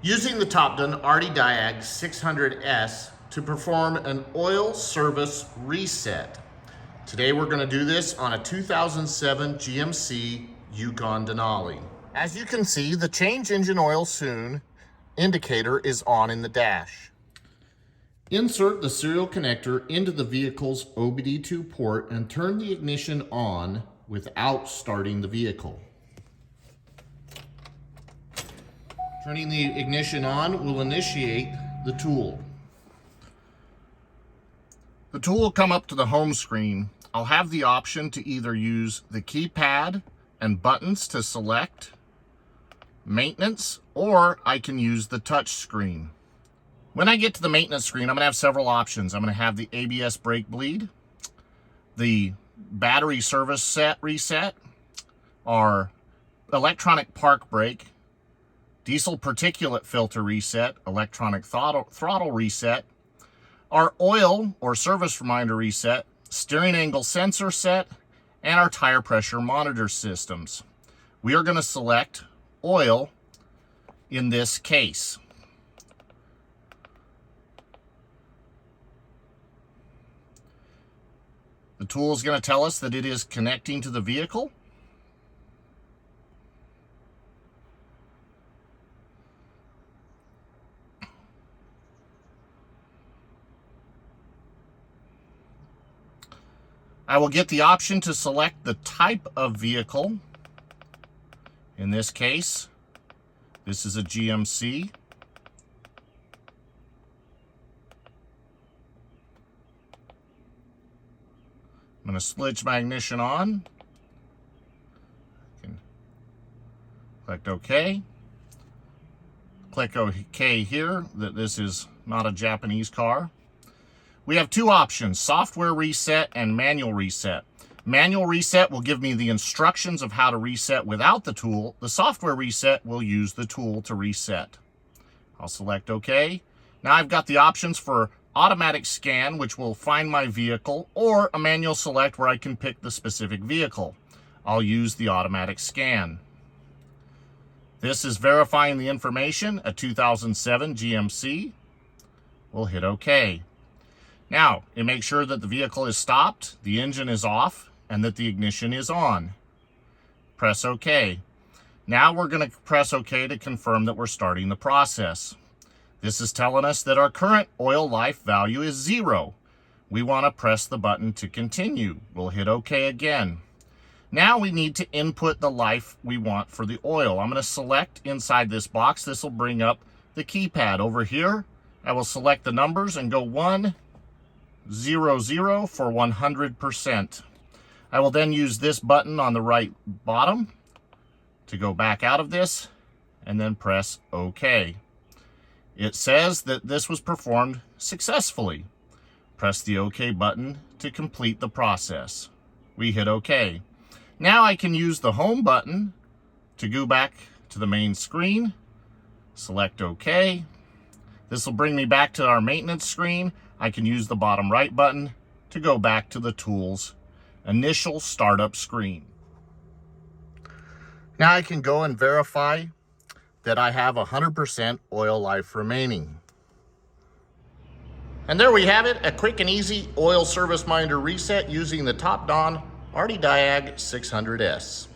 Using the Topdon Artidiag600 S to perform an oil service reset. Today we're going to do this on a 2007 GMC Yukon Denali. As you can see, the change engine oil soon indicator is on in the dash. Insert the serial connector into the vehicle's OBD2 port and turn the ignition on without starting the vehicle. Turning the ignition on will initiate the tool. The tool will come up to the home screen. I'll have the option to either use the keypad and buttons to select maintenance, or I can use the touch screen. When I get to the maintenance screen, I'm going to have several options. I'm going to have the ABS brake bleed, the battery service set reset, our electronic park brake, diesel particulate filter reset, electronic throttle reset, our oil or service reminder reset, steering angle sensor set, and our tire pressure monitor systems. We are going to select oil in this case. The tool is going to tell us that it is connecting to the vehicle. I will get the option to select the type of vehicle. In this case, this is a GMC. I'm going to switch my ignition on. Click OK. Click OK here, that this is not a Japanese car. We have two options, software reset and manual reset. Manual reset will give me the instructions of how to reset without the tool. The software reset will use the tool to reset. I'll select OK. Now I've got the options for automatic scan, which will find my vehicle, or a manual select where I can pick the specific vehicle. I'll use the automatic scan. This is verifying the information, a 2007 GMC. We'll hit OK. Now, it makes sure that the vehicle is stopped, the engine is off, and that the ignition is on. Press OK. Now we're going to press OK to confirm that we're starting the process. This is telling us that our current oil life value is 0. We want to press the button to continue. We'll hit OK again. Now we need to input the life we want for the oil. I'm going to select inside this box. This will bring up the keypad. Over here, I will select the numbers and go 100 for 100%. I will then use this button on the right bottom to go back out of this and then press OK. It says that this was performed successfully. Press the OK button to complete the process. We hit OK. Now I can use the home button to go back to the main screen. Select OK. This will bring me back to our maintenance screen. I can use the bottom right button to go back to the tool's initial startup screen. Now I can go and verify that I have 100% oil life remaining. And there we have it, a quick and easy oil service reminder reset using the Topdon Artidiag600 S.